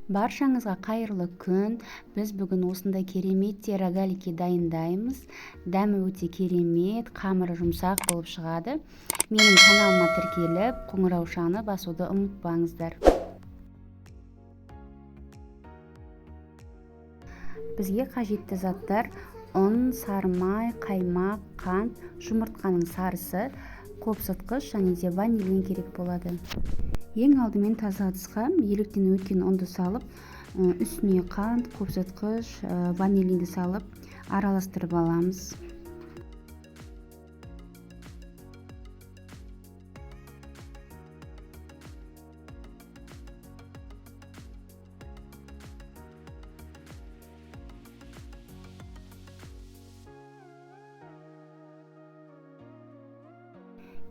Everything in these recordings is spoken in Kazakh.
Баршаңызға қайырлы күн. Біз бүгін осындай керемет рогалики дайындаймыз. Дәмі өте керемет, қамыры жұмсақ болып шығады. Менің каналыма тіркеліп, қоңыраушаны басуды ұмытпаңыздар. Бізге қажетті заттар: ұн, сары май, қаймақ, қант, жұмыртқаның сарысы, қопсытқыш және де ванилин керек болады. Ең алдымен таза ыдысқа електен өткен ұнды салып, үстіне қант, қопсытқыш, ванилинді салып араластырып аламыз.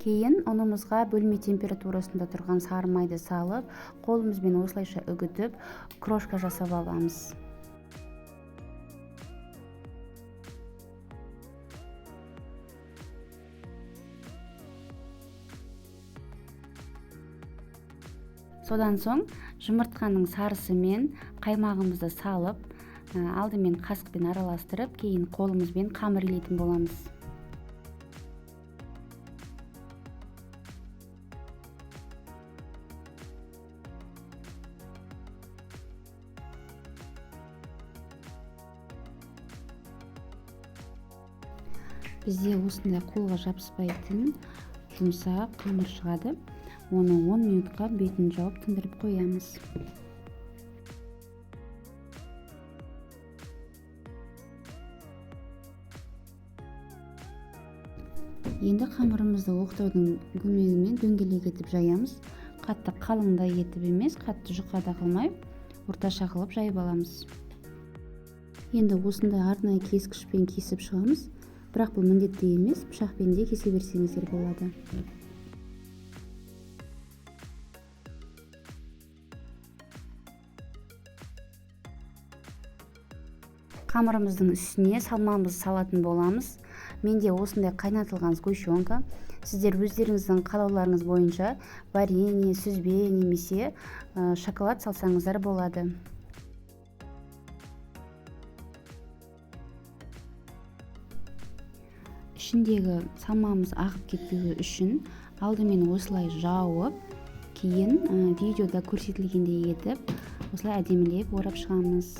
Кейін ұнымызға бөлме температурасында тұрған сары майды салып, қолымызбен осылайша үгітіп, крошка жасап аламыз. Содан соң жұмыртқаның сарысы мен қаймағымызды салып, алдымен қасықпен араластырып, кейін қолымызбен қамыр илейтін боламыз. Бізде осындай қолға жабыспайтын жұмсақ қамыр шығады. Оны 10 минутқа бетін жауып тындырып қоямыз. Енді қамырымызды оқтаудың көмегімен дөңгелек етіп жаямыз. Қатты қалыңдай етіп емес, қатты жұқа да қылмай, орташа қылып жайып аламыз. Енді осындай арнайы кескішпен кесіп шығамыз. Бірақ бұл міндетті емес, пышақпен де кесе берсеңіздер болады. Қамырымыздың үстіне салмамызды салатын боламыз. Менде осындай қайнатылған сгущенка. Сіздер өздеріңіздің қалауларыңыз бойынша варенье, сүзбе немесе шоколад салсаңыздар болады. Ішіндегі салмамыз ағып кетпеуі үшін алдымен осылай жауып, кейін видеода көрсетілгендей етіп, осылай әдемілеп орап шығамыз.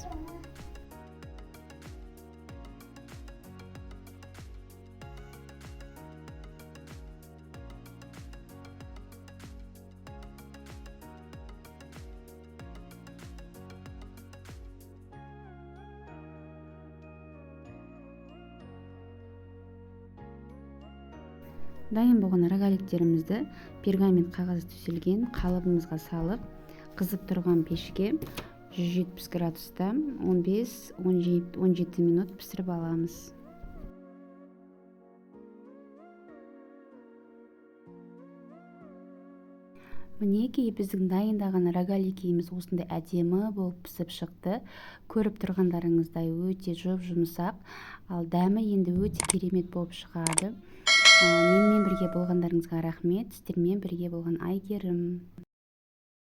Дайын болған рогаликтерімізді пергамент қағазы төселген қалыбымызға салып, қызып тұрған пешке 170 градуста 15-17 минут пісіріп аламыз. Мінекей біздің дайындаған рогаликіміз осындай әдемі болып пісіп шықты. Көріп тұрғандарыңыздай өте жұп-жұмсақ, ал дәмі енді өте керемет болып шығады. Менімен бірге болғандарыңызға рахмет. Сіздермен бірге болған Айгерім.